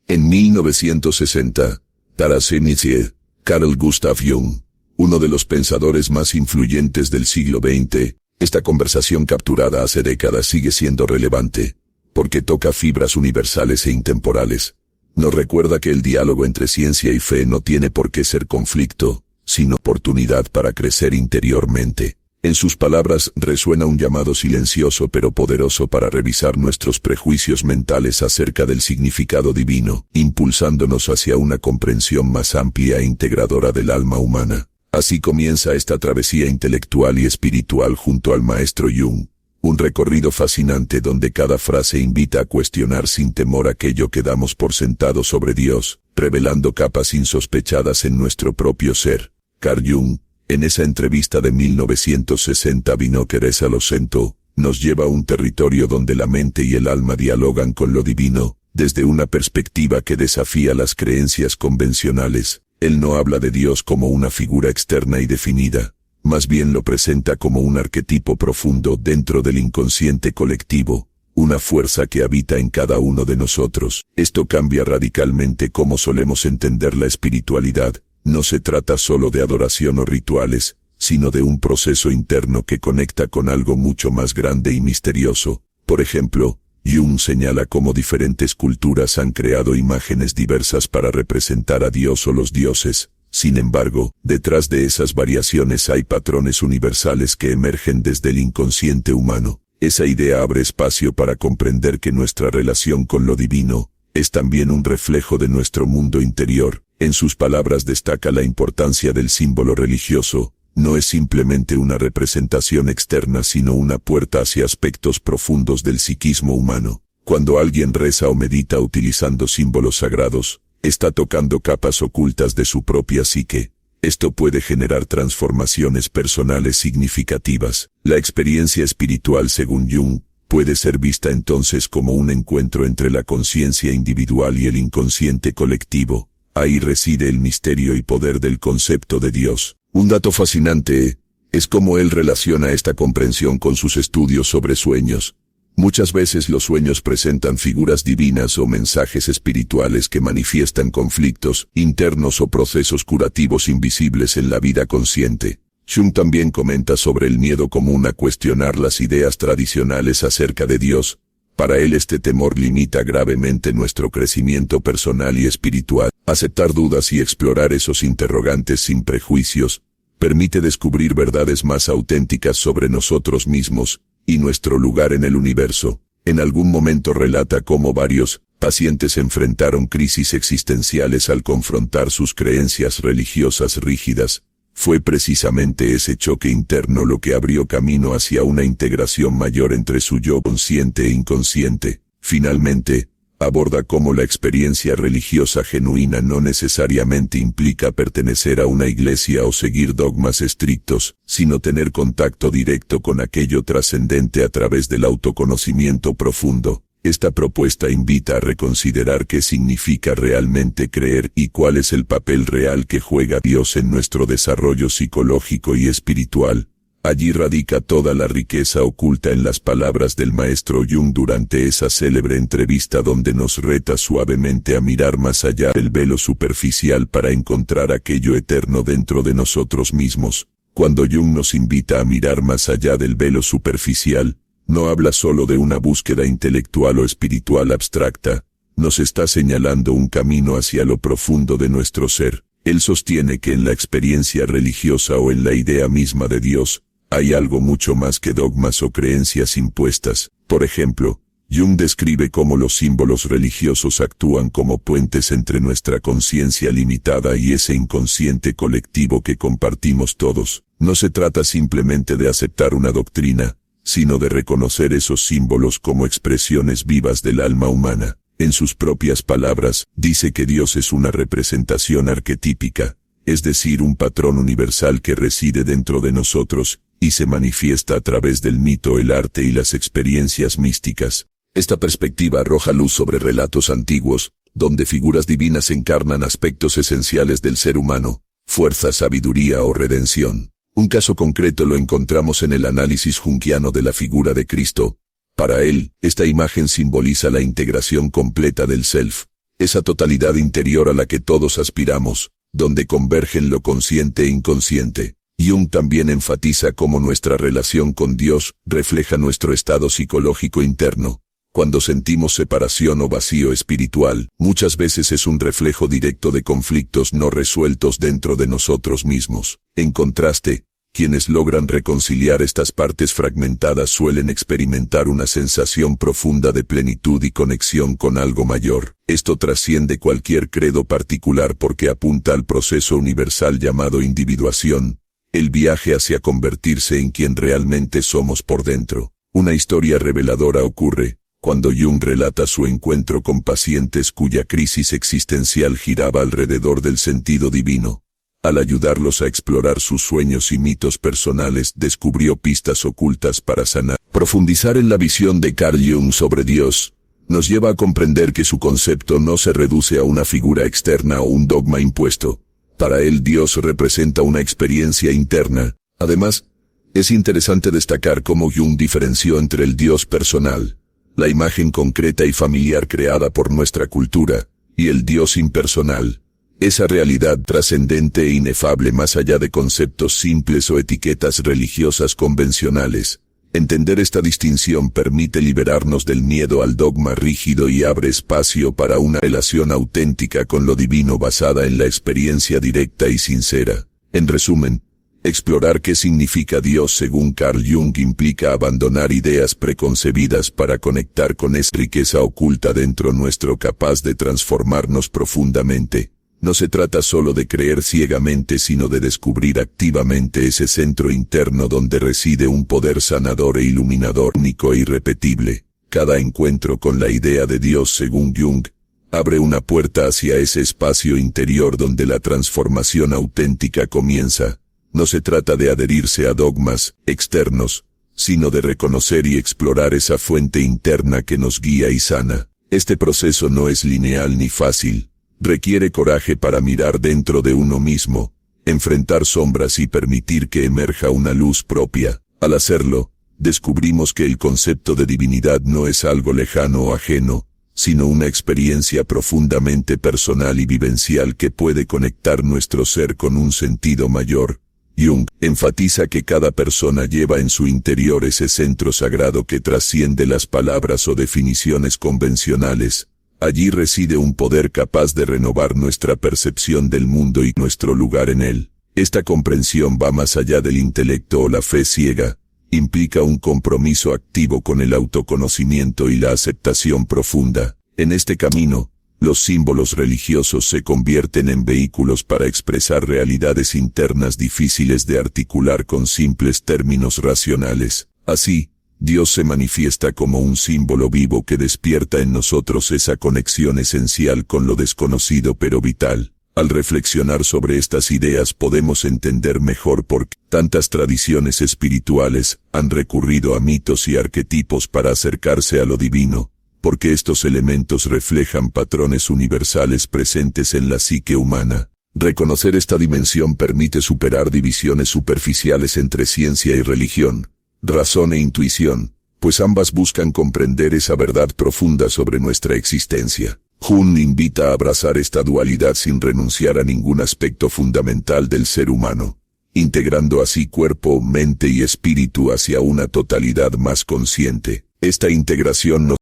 En 1960, Taras Initie, Carl Gustav Jung, uno de los pensadores más influyentes del siglo XX, esta conversación capturada hace décadas sigue siendo relevante, porque toca fibras universales e intemporales. Nos recuerda que el diálogo entre ciencia y fe no tiene por qué ser conflicto, sino oportunidad para crecer interiormente. En sus palabras resuena un llamado silencioso pero poderoso para revisar nuestros prejuicios mentales acerca del significado divino, impulsándonos hacia una comprensión más amplia e integradora del alma humana. Así comienza esta travesía intelectual y espiritual junto al maestro Jung, un recorrido fascinante donde cada frase invita a cuestionar sin temor aquello que damos por sentado sobre Dios, revelando capas insospechadas en nuestro propio ser. Carl Jung, en esa entrevista de 1960 Binocheres Alocento, nos lleva a un territorio donde la mente y el alma dialogan con lo divino, desde una perspectiva que desafía las creencias convencionales. Él no habla de Dios como una figura externa y definida, más bien lo presenta como un arquetipo profundo dentro del inconsciente colectivo, una fuerza que habita en cada uno de nosotros. Esto cambia radicalmente cómo solemos entender la espiritualidad. No se trata solo de adoración o rituales, sino de un proceso interno que conecta con algo mucho más grande y misterioso. Por ejemplo, Jung señala cómo diferentes culturas han creado imágenes diversas para representar a Dios o los dioses. Sin embargo, detrás de esas variaciones hay patrones universales que emergen desde el inconsciente humano. Esa idea abre espacio para comprender que nuestra relación con lo divino es también un reflejo de nuestro mundo interior. En sus palabras destaca la importancia del símbolo religioso. No es simplemente una representación externa sino una puerta hacia aspectos profundos del psiquismo humano. Cuando alguien reza o medita utilizando símbolos sagrados, está tocando capas ocultas de su propia psique. Esto puede generar transformaciones personales significativas. La experiencia espiritual, según Jung, puede ser vista entonces como un encuentro entre la conciencia individual y el inconsciente colectivo. Ahí reside el misterio y poder del concepto de Dios. Un dato fascinante es cómo él relaciona esta comprensión con sus estudios sobre sueños. Muchas veces los sueños presentan figuras divinas o mensajes espirituales que manifiestan conflictos internos o procesos curativos invisibles en la vida consciente. Jung también comenta sobre el miedo común a cuestionar las ideas tradicionales acerca de Dios. Para él este temor limita gravemente nuestro crecimiento personal y espiritual. Aceptar dudas y explorar esos interrogantes sin prejuicios permite descubrir verdades más auténticas sobre nosotros mismos y nuestro lugar en el universo. En algún momento relata cómo varios pacientes enfrentaron crisis existenciales al confrontar sus creencias religiosas rígidas. Fue precisamente ese choque interno lo que abrió camino hacia una integración mayor entre su yo consciente e inconsciente. Finalmente, aborda cómo la experiencia religiosa genuina no necesariamente implica pertenecer a una iglesia o seguir dogmas estrictos, sino tener contacto directo con aquello trascendente a través del autoconocimiento profundo. Esta propuesta invita a reconsiderar qué significa realmente creer y cuál es el papel real que juega Dios en nuestro desarrollo psicológico y espiritual. Allí radica toda la riqueza oculta en las palabras del maestro Jung durante esa célebre entrevista donde nos reta suavemente a mirar más allá del velo superficial para encontrar aquello eterno dentro de nosotros mismos. Cuando Jung nos invita a mirar más allá del velo superficial, no habla solo de una búsqueda intelectual o espiritual abstracta, nos está señalando un camino hacia lo profundo de nuestro ser. Él sostiene que en la experiencia religiosa o en la idea misma de Dios, hay algo mucho más que dogmas o creencias impuestas. Por ejemplo, Jung describe cómo los símbolos religiosos actúan como puentes entre nuestra conciencia limitada y ese inconsciente colectivo que compartimos todos. No se trata simplemente de aceptar una doctrina, sino de reconocer esos símbolos como expresiones vivas del alma humana. En sus propias palabras, dice que Dios es una representación arquetípica, es decir, un patrón universal que reside dentro de nosotros y se manifiesta a través del mito, el arte y las experiencias místicas. Esta perspectiva arroja luz sobre relatos antiguos, donde figuras divinas encarnan aspectos esenciales del ser humano, fuerza, sabiduría o redención. Un caso concreto lo encontramos en el análisis junguiano de la figura de Cristo. Para él, esta imagen simboliza la integración completa del self, esa totalidad interior a la que todos aspiramos, donde convergen lo consciente e inconsciente. Jung también enfatiza cómo nuestra relación con Dios refleja nuestro estado psicológico interno. Cuando sentimos separación o vacío espiritual, muchas veces es un reflejo directo de conflictos no resueltos dentro de nosotros mismos. En contraste, quienes logran reconciliar estas partes fragmentadas suelen experimentar una sensación profunda de plenitud y conexión con algo mayor. Esto trasciende cualquier credo particular porque apunta al proceso universal llamado individuación, el viaje hacia convertirse en quien realmente somos por dentro. Una historia reveladora ocurre cuando Jung relata su encuentro con pacientes cuya crisis existencial giraba alrededor del sentido divino. Al ayudarlos a explorar sus sueños y mitos personales, descubrió pistas ocultas para sanar. Profundizar en la visión de Carl Jung sobre Dios nos lleva a comprender que su concepto no se reduce a una figura externa o un dogma impuesto. Para él, Dios representa una experiencia interna. Además, es interesante destacar cómo Jung diferenció entre el Dios personal, la imagen concreta y familiar creada por nuestra cultura, y el Dios impersonal, esa realidad trascendente e inefable más allá de conceptos simples o etiquetas religiosas convencionales. Entender esta distinción permite liberarnos del miedo al dogma rígido y abre espacio para una relación auténtica con lo divino basada en la experiencia directa y sincera. En resumen, explorar qué significa Dios según Carl Jung implica abandonar ideas preconcebidas para conectar con esa riqueza oculta dentro nuestro capaz de transformarnos profundamente. No se trata solo de creer ciegamente, sino de descubrir activamente ese centro interno donde reside un poder sanador e iluminador único e irrepetible. Cada encuentro con la idea de Dios según Jung abre una puerta hacia ese espacio interior donde la transformación auténtica comienza. No se trata de adherirse a dogmas externos, sino de reconocer y explorar esa fuente interna que nos guía y sana. Este proceso no es lineal ni fácil. Requiere coraje para mirar dentro de uno mismo, enfrentar sombras y permitir que emerja una luz propia. Al hacerlo, descubrimos que el concepto de divinidad no es algo lejano o ajeno, sino una experiencia profundamente personal y vivencial que puede conectar nuestro ser con un sentido mayor. Jung enfatiza que cada persona lleva en su interior ese centro sagrado que trasciende las palabras o definiciones convencionales. Allí reside un poder capaz de renovar nuestra percepción del mundo y nuestro lugar en él. Esta comprensión va más allá del intelecto o la fe ciega. Implica un compromiso activo con el autoconocimiento y la aceptación profunda. En este camino, los símbolos religiosos se convierten en vehículos para expresar realidades internas difíciles de articular con simples términos racionales. Así, Dios se manifiesta como un símbolo vivo que despierta en nosotros esa conexión esencial con lo desconocido pero vital. Al reflexionar sobre estas ideas podemos entender mejor por qué tantas tradiciones espirituales han recurrido a mitos y arquetipos para acercarse a lo divino, porque estos elementos reflejan patrones universales presentes en la psique humana. Reconocer esta dimensión permite superar divisiones superficiales entre ciencia y religión, razón e intuición, pues ambas buscan comprender esa verdad profunda sobre nuestra existencia. Jung invita a abrazar esta dualidad sin renunciar a ningún aspecto fundamental del ser humano, integrando así cuerpo, mente y espíritu hacia una totalidad más consciente. Esta integración nos